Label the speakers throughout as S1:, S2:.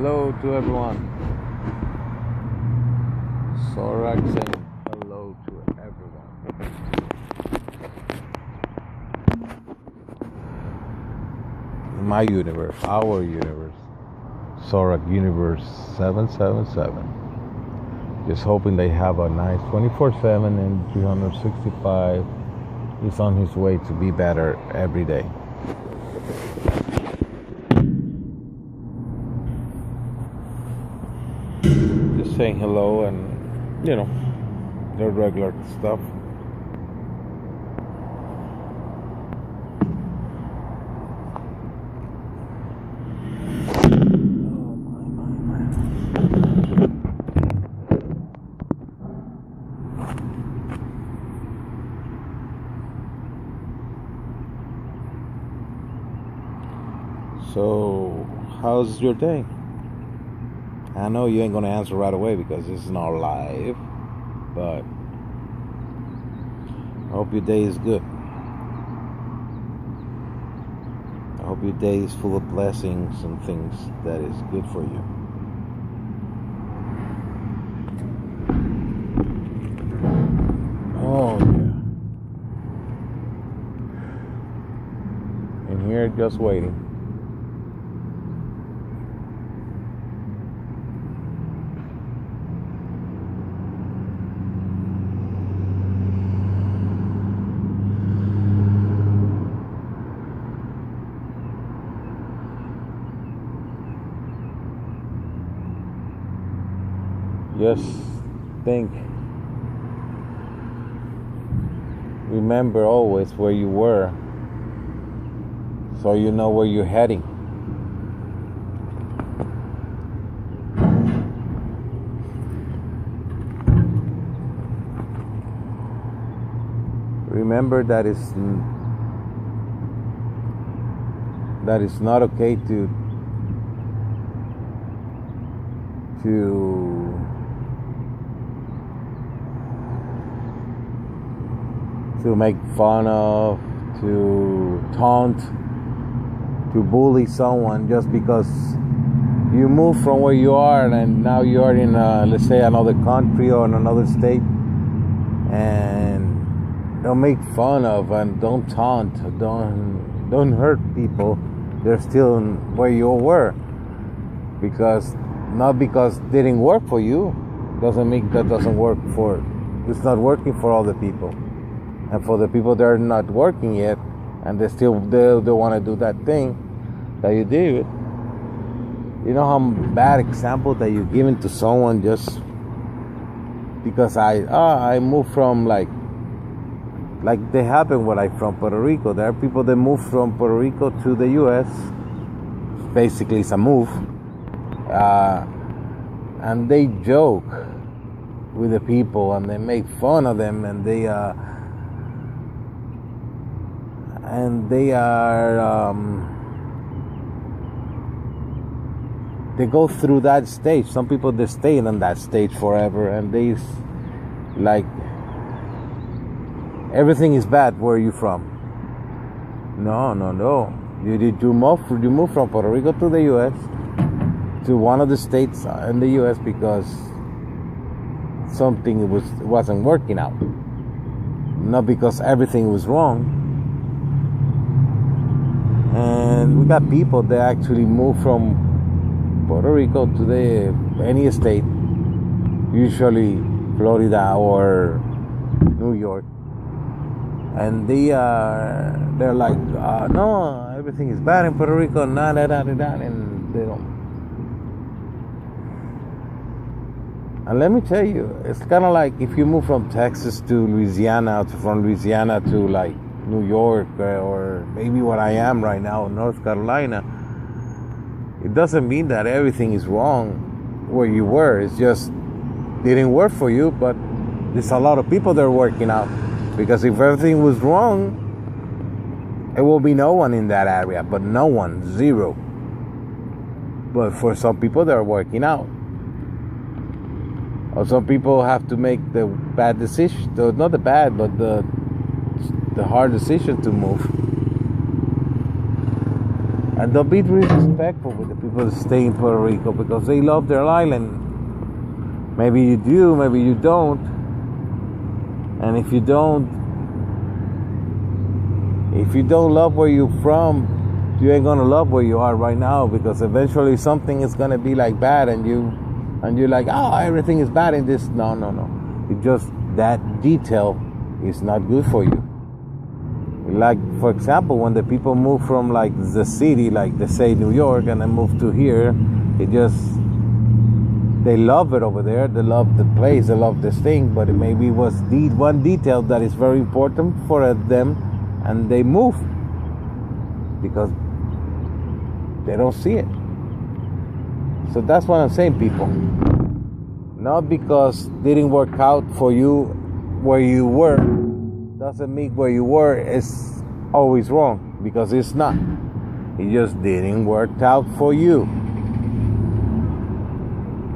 S1: Hello to everyone. Sorak saying hello to everyone. In my universe, our universe, Sorak Universe 777. Just hoping they have a nice 24/7 and 365. He's on his way to be better every day. Just saying hello and, the regular stuff. So, how's your day? I know you ain't gonna answer right away because this is not live, but I hope your day is good. I hope your day is full of blessings and things that is good for you. Oh yeah. And here just waiting. Just remember always where you were, so you know where you're heading. Remember that it's not okay to make fun of, to taunt, to bully someone just because you moved from where you are and now you are in, let's say, another country or in another state. And don't make fun of and don't taunt, don't hurt people. They're still where you were, because it didn't work for you doesn't mean that doesn't work for. It's not working for other people. And for the people that are not working yet, and they want to do that thing that you did, you know how bad example that you're giving to someone just because I moved from like they happen when I'm from Puerto Rico. There are people that move from Puerto Rico to the U.S. Basically, it's a move, and they joke with the people and they make fun of them and they go through that stage. Some people, they stay in that stage forever, and they like everything is bad. Where are you from? No. You move from Puerto Rico to the U.S. to one of the states in the U.S. because something wasn't working out, not because everything was wrong. And we got people that actually move from Puerto Rico to any state, usually Florida or New York, and they're like, no, everything is bad in Puerto Rico, and they don't. And let me tell you, it's kind of like if you move from Texas to Louisiana, from Louisiana to like New York, or maybe what I am right now, North Carolina. It doesn't mean that everything is wrong where you were. It's just didn't work for you, but there's a lot of people that are working out. Because if everything was wrong, it will be no one in that area, but no one, zero. But for some people, they're working out. Or some people have to make the bad decision, not the bad, but the hard decision to move. And don't be disrespectful with the people that stay in Puerto Rico because they love their island. Maybe you do, maybe you don't. And if you don't love where you're from, you ain't gonna love where you are right now, because eventually something is gonna be like bad, and you're like, oh, everything is bad in this. No. It just, that detail is not good for you. Like, for example, when the people move from like the city, like they say New York, and then move to here, they love it over there. They love the place. They love this thing. But it maybe was the one detail that is very important for them, and they move because they don't see it. So that's what I'm saying, people. Not because it didn't work out for you where you were, doesn't mean where you were is always wrong, because it's not. It just didn't work out for you.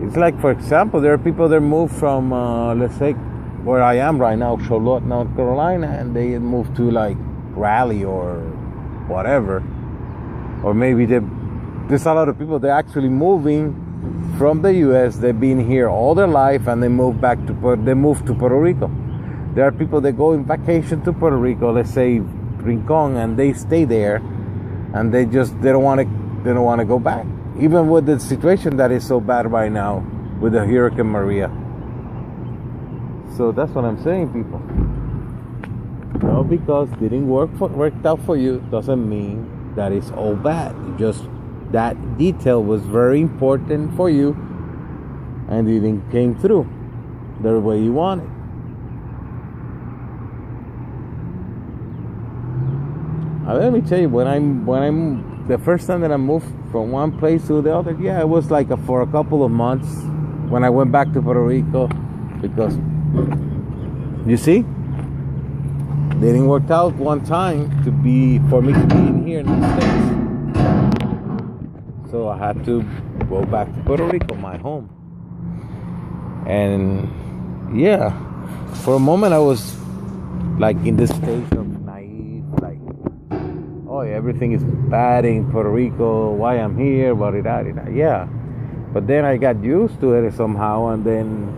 S1: It's like, for example, there are people that move from, let's say, where I am right now, Charlotte, North Carolina, and they move to like Raleigh or whatever. Or maybe there's a lot of people that are actually moving from the U.S. They've been here all their life, and they move to Puerto Rico. There are people that go on vacation to Puerto Rico, let's say Rincon, and they stay there, and they don't want to go back, even with the situation that is so bad right now with the Hurricane Maria. So that's what I'm saying, people. No, because it didn't worked out for you doesn't mean that it's all bad. It just, that detail was very important for you, and it didn't came through the way you wanted. Let me tell you, when I'm the first time that I moved from one place to the other, yeah, it was like for a couple of months when I went back to Puerto Rico, because you see, it didn't work out one time for me to be in here in the States. So I had to go back to Puerto Rico, my home. And yeah, for a moment I was like in this stage of naive, like, oh, everything is bad in Puerto Rico, why I'm here, yeah. But then I got used to it somehow, and then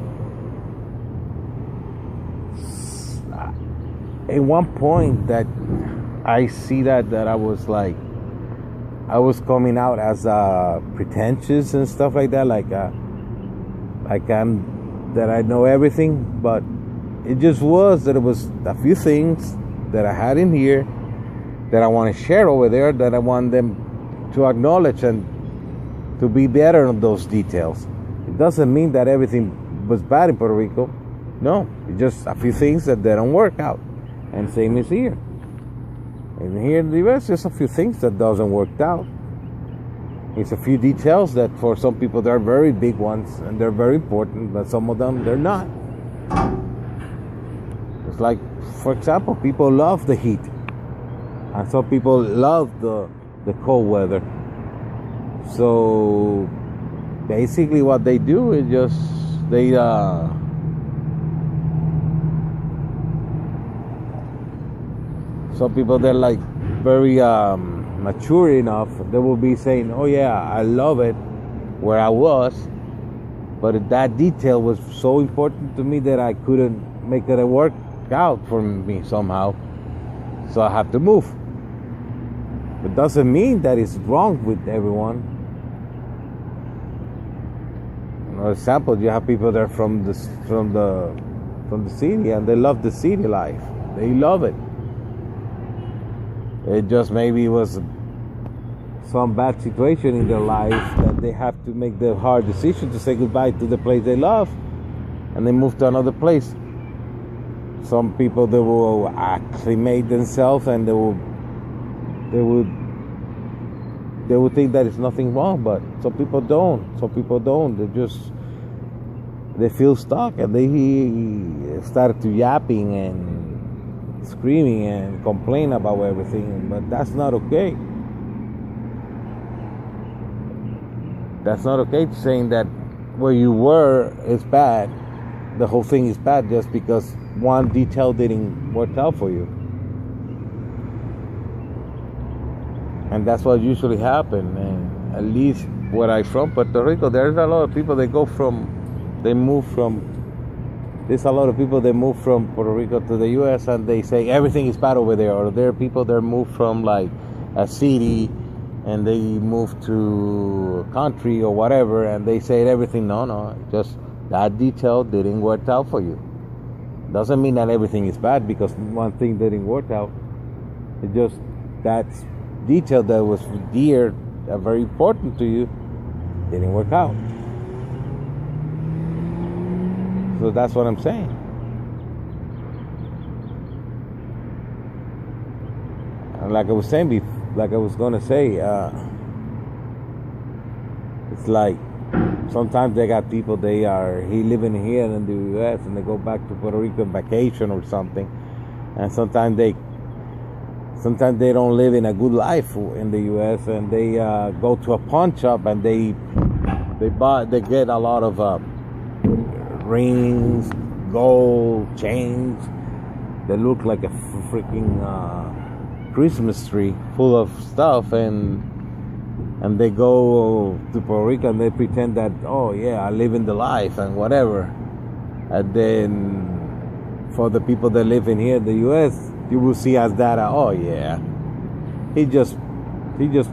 S1: at one point that I see that I was coming out as pretentious and stuff like that, that I know everything, but it just was that it was a few things that I had in here that I want to share over there, that I want them to acknowledge and to be better on those details. It doesn't mean that everything was bad in Puerto Rico. No, it's just a few things that they don't work out. And same as here. And here in the US, there's a few things that doesn't work out. It's a few details that for some people they're very big ones and they're very important, but some of them they're not. It's like, for example, people love the heat, and some people love the cold weather. So basically what they do is just some people, they're like very mature enough, they will be saying, oh yeah, I love it where I was, but that detail was so important to me that I couldn't make it work out for me somehow, so I have to move. It doesn't mean that it's wrong with everyone. For example, you have people that are from the city, and they love the city life. They love it. It just maybe was some bad situation in their life that they have to make the hard decision to say goodbye to the place they love, and they move to another place. Some people, they will acclimate themselves, and they would think that it's nothing wrong, but some people don't. They feel stuck, and they start to yapping and screaming and complain about everything, but that's not okay. That's not okay, saying that where you were is bad, the whole thing is bad just because one detail didn't work out for you. And that's what usually happens. And at least where I'm from, Puerto Rico, there's a lot of people there's a lot of people that move from Puerto Rico to the U.S. and they say everything is bad over there. Or there are people that move from like a city and they move to a country or whatever and they say everything. No, just that detail didn't work out for you. Doesn't mean that everything is bad because one thing didn't work out. It just that detail that was dear, very important to you, didn't work out. So that's what I'm saying. And like I was saying before, like I was gonna say, it's like sometimes they got people living here in the U.S. and they go back to Puerto Rico on vacation or something, and sometimes they don't live in a good life in the U.S. and they go to a pawn shop and they get a lot of rings, gold, chains that look like a freaking Christmas tree full of stuff, and they go to Puerto Rico and they pretend that, oh yeah, I live in the life and whatever. And then for the people that live in here in the U.S., you will see as that, oh yeah, he just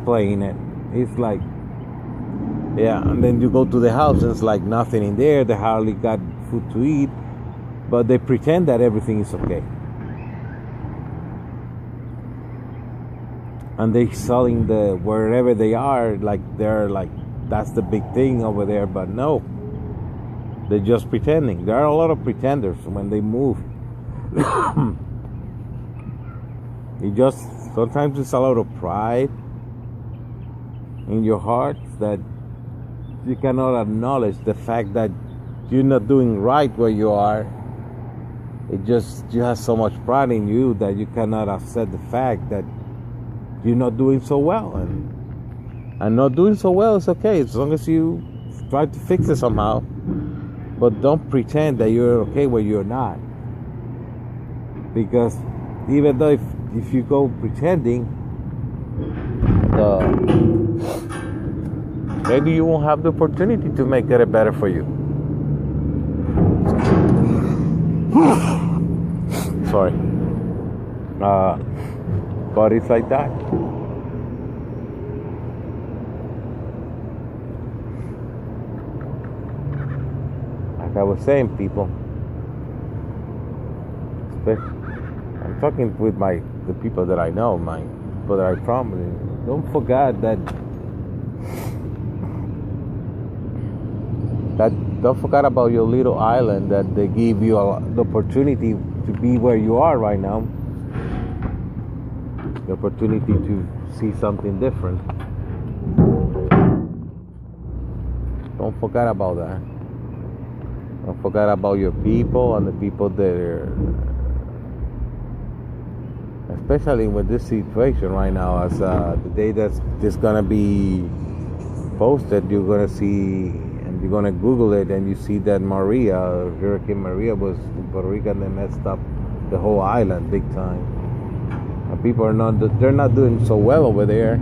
S1: playing it. It's like, yeah, and then you go to the house and it's like nothing in there. They hardly got food to eat, but they pretend that everything is okay. And they selling wherever they are, like they're like that's the big thing over there, but no, they're just pretending. There are a lot of pretenders when they move. Sometimes it's a lot of pride in your heart that you cannot acknowledge the fact that you're not doing right where you are. You have so much pride in you that you cannot accept the fact that you're not doing so well. And not doing so well is okay as long as you try to fix it somehow. But don't pretend that you're okay where you're not. Because even though if you go pretending, maybe you won't have the opportunity to make it better for you. Sorry. But it's like that. Like I was saying, people, I'm talking with the people that I know, my people that I'm from. Don't forget don't forget about your little island that they give you the opportunity to be where you are right now. The opportunity to see something different. Don't forget about that. Don't forget about your people and the people that are, especially with this situation right now, as the day that's gonna be posted, you're gonna see, and you're gonna Google it, and you see that Hurricane Maria was in Puerto Rico and they messed up the whole island big time. And people they're not doing so well over there.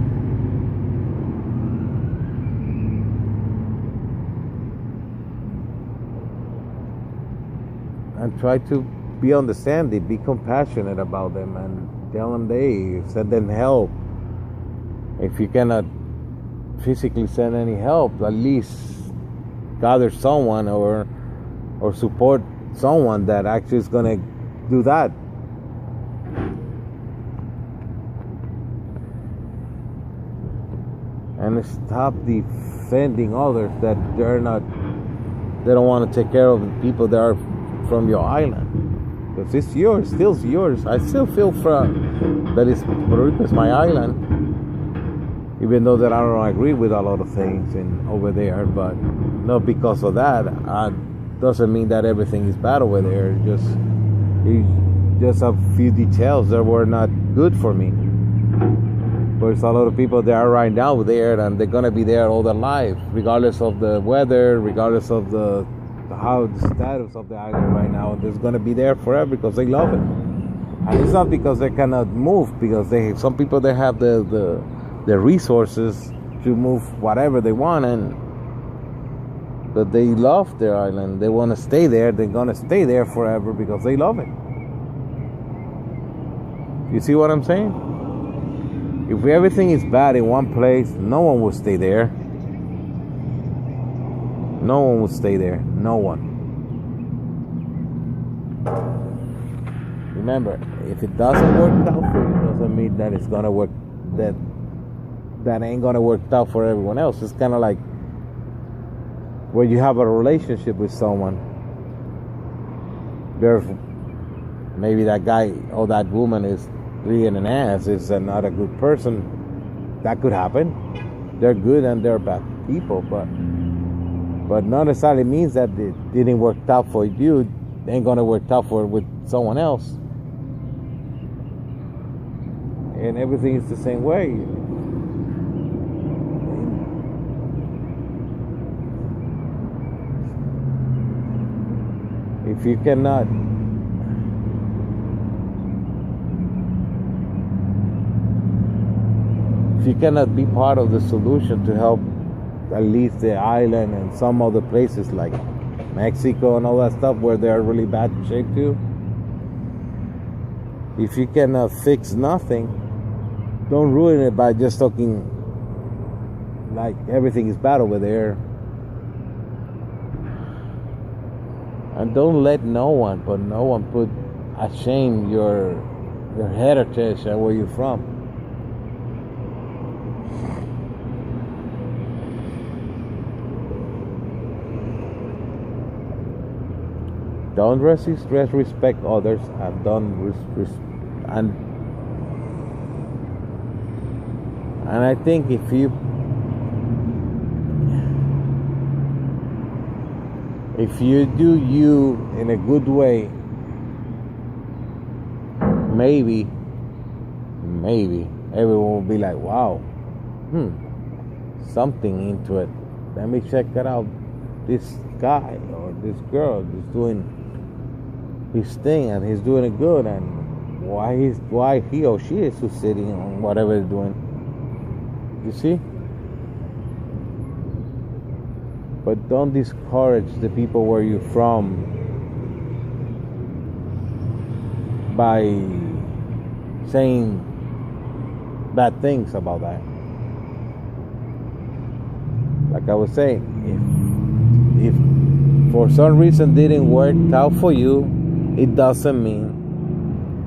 S1: And try to be understanding, be compassionate about them, and tell them send them help. If you cannot physically send any help, at least gather someone or support someone that actually is going to do that. And stop defending others that they don't want to take care of the people that are from your island. Because it's yours, still yours. I still feel Puerto Rico is my island. Even though that I don't agree with a lot of things over there, but not because of that. Doesn't mean that everything is bad over there. Just a few details that were not good for me. There's a lot of people that are right now there, and they're gonna be there all their life, regardless of the weather, regardless of the status of the island right now. And they're gonna be there forever because they love it. And it's not because they cannot move, because some people they have the the resources to move whatever they want, but they love their island. They want to stay there. They're going to stay there forever because they love it. You see what I'm saying? If everything is bad in one place, no one will stay there. No one will stay there. No one. Remember, if it doesn't work out for you, doesn't mean that it's gonna work. That ain't gonna work out for everyone else. It's kind of like when you have a relationship with someone. Maybe that guy or that woman is being an ass, is not a good person. That could happen. They're good and they're bad people, but not necessarily means that it didn't work out for you. It ain't gonna work out with someone else. And everything is the same way. If you cannot be part of the solution to help at least the island and some other places like Mexico and all that stuff where they're really bad shape too, if you cannot fix nothing, don't ruin it by just talking like everything is bad over there. And don't let no one put shame your heritage and where you're from. Don't respect others, and and I think if you do you in a good way, maybe everyone will be like, wow, something into it. Let me check it out. This guy or this girl is doing his thing and he's doing it good, and why he or she is succeeding on whatever they're doing. You see? But don't discourage the people where you're from by saying bad things about that. Like I was saying, if for some reason didn't work out for you, it doesn't mean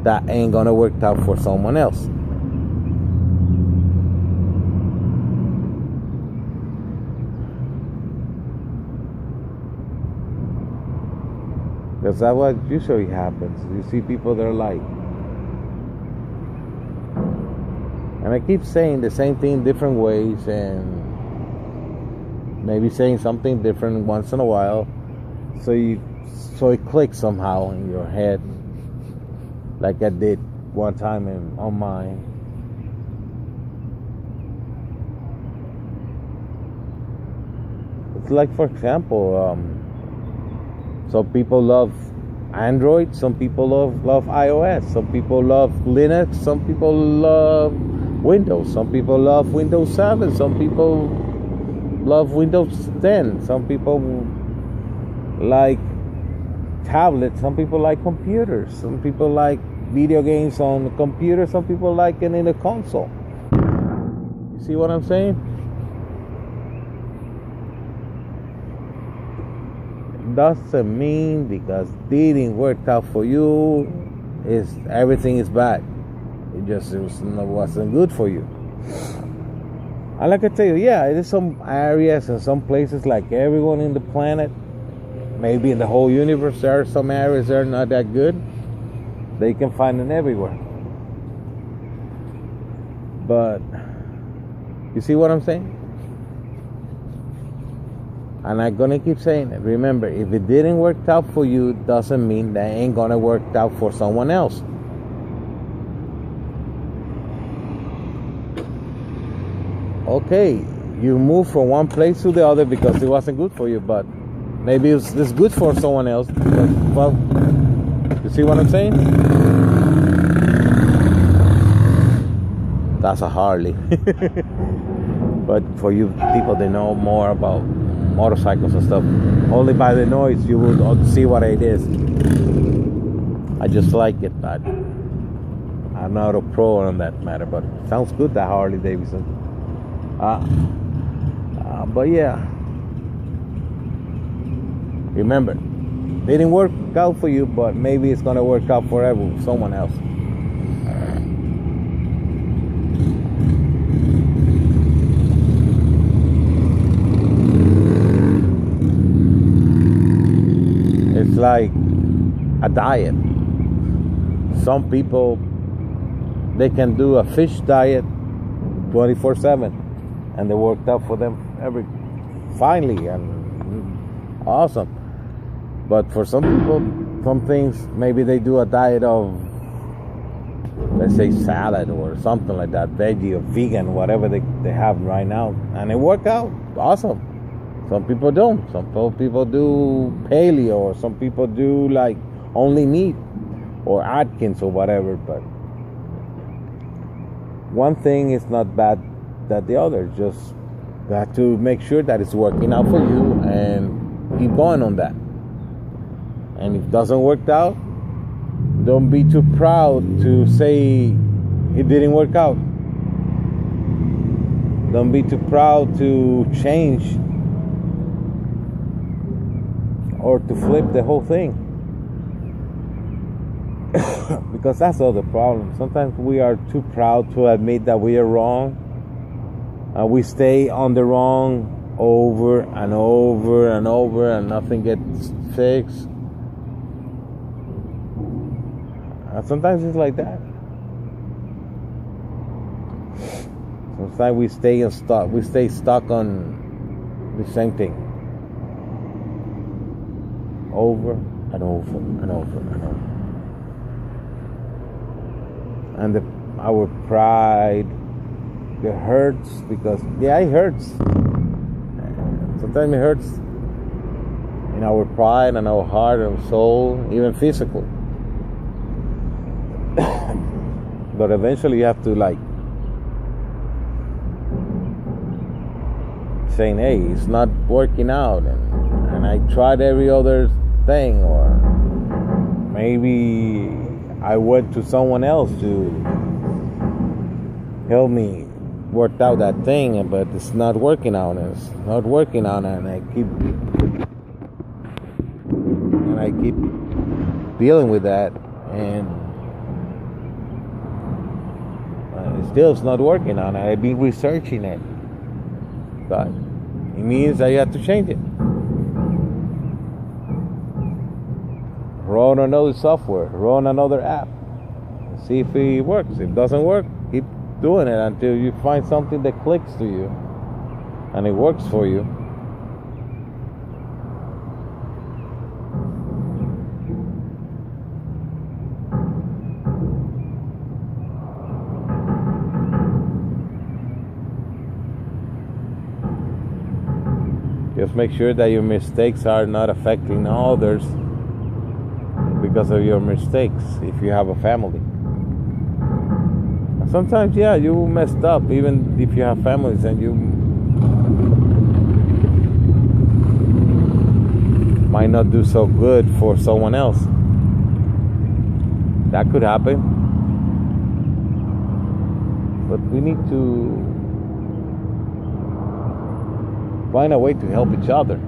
S1: that ain't gonna work out for someone else. Because that's what usually happens. You see people they're like, and I keep saying the same thing in different ways, and maybe saying something different once in a while, so it clicks somehow in your head, like I did one time on mine. It's like, for example, some people love Android, some people love iOS, some people love Linux, some people love Windows, some people love Windows 7, some people love Windows 10, some people like tablets, some people like computers, some people like video games on the computer, some people like it in a console. You see what I'm saying? Doesn't mean because it didn't work out for you everything is bad. It wasn't good for you. And like I tell you, yeah, there's some areas and some places, like everyone in the planet, maybe in the whole universe, there are some areas that are not that good. They can find it everywhere. But you see what I'm saying? And I'm gonna keep saying it. Remember, if it didn't work out for you, doesn't mean that it ain't gonna work out for someone else. Okay, you move from one place to the other because it wasn't good for you, but maybe it's good for someone else. Because, well, you see what I'm saying? That's a Harley. But for you people that know more about motorcycles and stuff, only by the noise you will see what it is. I just like it, but I'm not a pro on that matter. But it sounds good, that Harley Davidson. But yeah, remember, didn't work out for you, but maybe it's gonna work out forever with someone else. It's like a diet. Some people, they can do a fish diet 24/7, and they worked out for them finally and awesome. But for some people, some things, maybe they do a diet of, let's say, salad or something like that, veggie or vegan, whatever they have right now, and it worked out awesome. Some people don't. Some people do paleo, or some people do like only meat or Atkins or whatever. But one thing is not bad than the other. Just got to make sure that it's working out for you and keep going on that. And if it doesn't work out, don't be too proud to say it didn't work out. Don't be too proud to change or to flip the whole thing. Because that's all the problem. Sometimes we are too proud to admit that we are wrong, and we stay on the wrong over and over and over, and nothing gets fixed. And sometimes it's like that. Sometimes we stay stuck on the same thing over and over and over and over. And our pride, it hurts because, yeah, it hurts. Sometimes it hurts in our pride and our heart and soul, even physically. But eventually you have to saying, hey, it's not working out, and I tried every other thing, or maybe I went to someone else to help me work out that thing, but it's not working out, and it's not working out, and I keep dealing with that, and still it's not working out. I've been researching it, but it means I have to change it. Run another software, run another app, see if it works. If it doesn't work, keep doing it until you find something that clicks to you and it works for you. Just make sure that your mistakes are not affecting others because of your mistakes, if you have a family. Sometimes, yeah, you messed up, even if you have families, and you might not do so good for someone else. That could happen. But we need to find a way to help each other.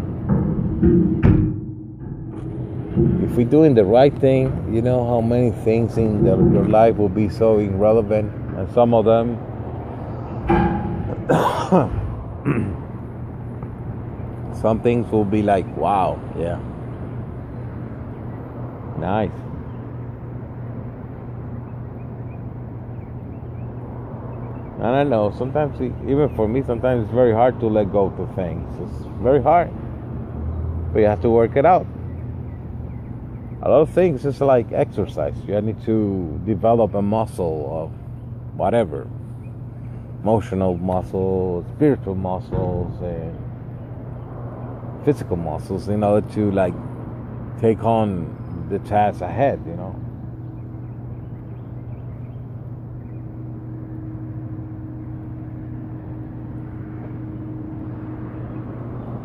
S1: If we're doing the right thing, you know how many things in your life will be so irrelevant, and some of them some things will be like, wow, yeah, nice. And I know sometimes, even for me, sometimes it's very hard to let go to things. It's very hard, but you have to work it out. A lot of things is like exercise. You need to develop a muscle of whatever, emotional muscles, spiritual muscles, and physical muscles in order to take on the task ahead, you know.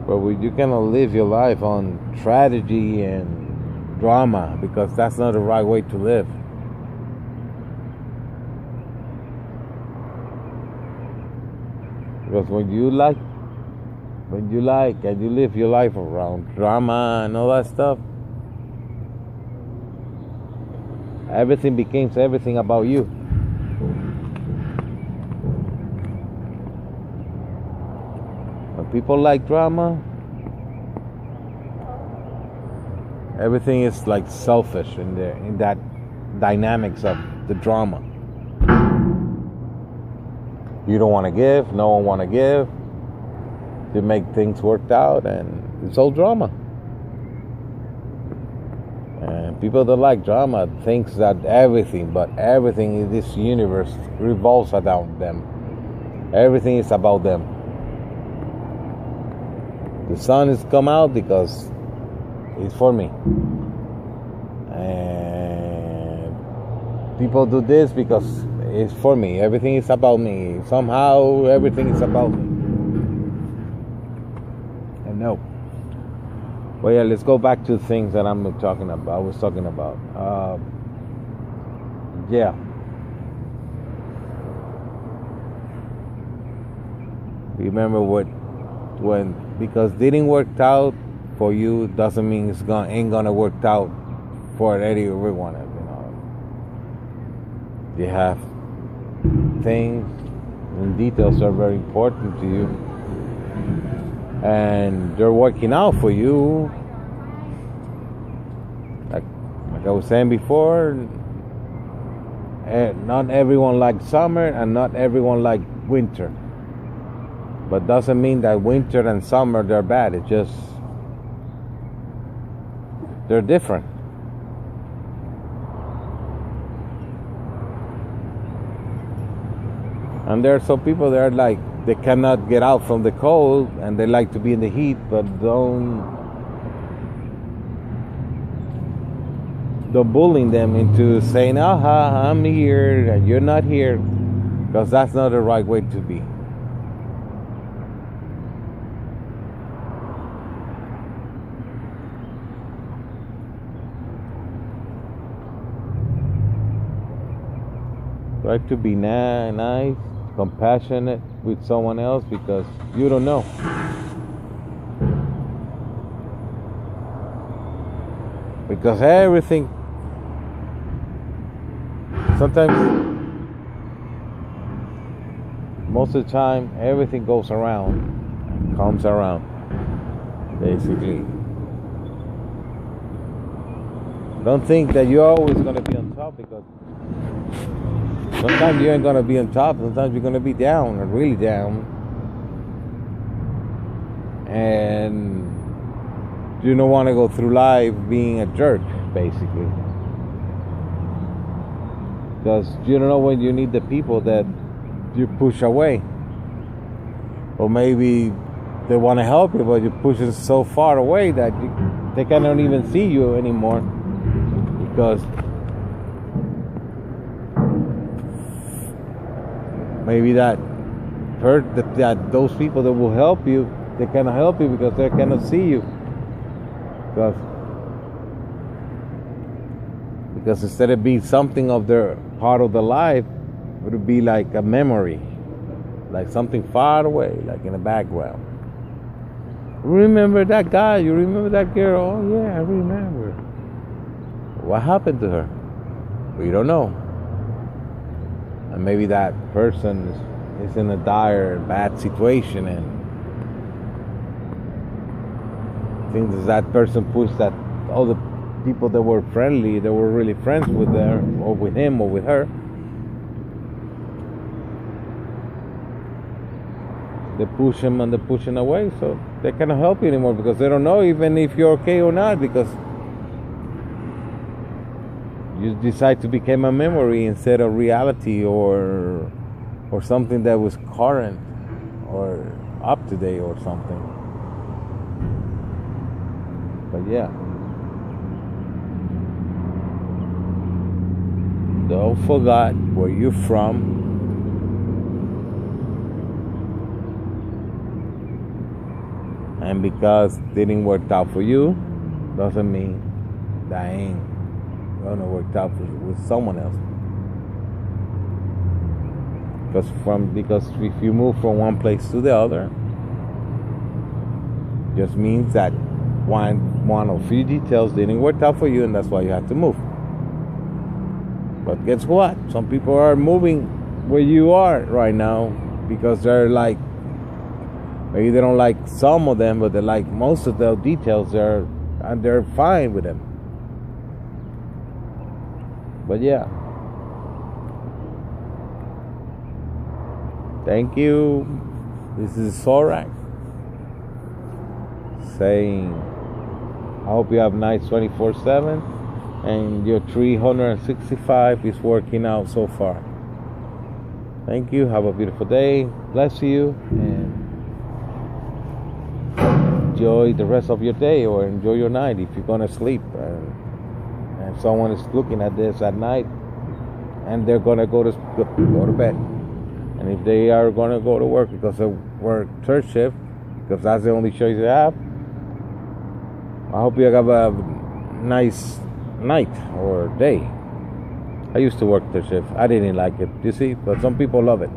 S1: But you cannot live your life on tragedy and drama, because that's not the right way to live. Because when you like and you live your life around drama and all that stuff, everything becomes everything about you. When people like drama, everything is like selfish in that dynamics of the drama. You don't want to give, no one want to give, to make things worked out, and it's all drama. And people that like drama thinks that everything in this universe revolves around them. Everything is about them. The sun has come out because it's for me. And people do this because it's for me. Everything is about me. Somehow everything is about me. And no. Well, yeah, let's go back to things that I was talking about. Yeah. Remember because didn't work out for you doesn't mean ain't gonna work out for everyone. You have things and details are very important to you, and they're working out for you. Like I was saying before, not everyone likes summer and not everyone likes winter. But doesn't mean that winter and summer they're bad. It's just they're different. And there are some people that are like, they cannot get out from the cold and they like to be in the heat, but don't bully them into saying, aha, I'm here and you're not here, because that's not the right way to be. Try to be nice, compassionate with someone else, because you don't know. Because everything, sometimes, most of the time, everything goes around and comes around, basically. Don't think that you're always going to be on top, because sometimes you ain't going to be on top. Sometimes you're going to be down, or really down. And you don't want to go through life being a jerk, basically. Because you don't know when you need the people that you push away. Or maybe they want to help you, but you push them so far away that they cannot even see you anymore. Because maybe that those people that will help you, they cannot help you because they cannot see you. Because instead of being something of their part of the life, it would be like a memory, like something far away, like in the background. Remember that guy? You remember that girl? Oh yeah, I remember. What happened to her? We don't know. And maybe that person is in a dire, bad situation, and thinks that person pushed that all the people that were friendly, that were really friends with her, or with him, or with her, they push him and they push him away, so they cannot help you anymore, because they don't know even if you're okay or not, because you decide to become a memory instead of reality, or something that was current or up to date or something. But yeah, don't forget where you're from, And because it didn't work out for you, doesn't mean that ain't gonna work out with someone else. Because if you move from one place to the other, just means that one or few details didn't work out for you, and that's why you have to move. But guess what? Some people are moving where you are right now because they're like, maybe they don't like some of them, but they like most of the details there, and they're fine with them. But yeah. Thank you. This is Sorak saying, I hope you have nights 24/7 and your 365 is working out so far. Thank you. Have a beautiful day. Bless you, and enjoy the rest of your day, or enjoy your night if you're gonna sleep. And someone is looking at this at night, and they're gonna go to bed. And if they are gonna go to work because they work third shift, because that's the only choice they have, I hope you have a nice night or day. I used to work third shift. I didn't like it, you see, but some people love it.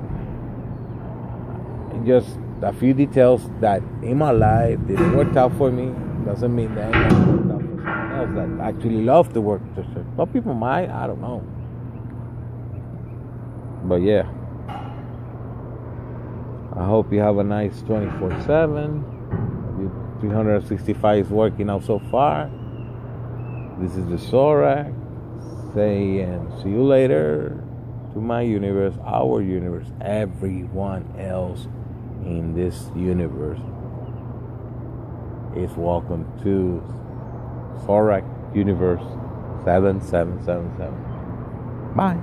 S1: Just a few details that in my life didn't work out for me doesn't mean that it won't work out for someone else that actually love to work third shift. Some people might, I don't know. But yeah. I hope you have a nice 24/7. 365 is working out so far. This is the Sorak saying, see you later to my universe, our universe, everyone else in this universe is welcome to Sorak Universe 7777. Bye.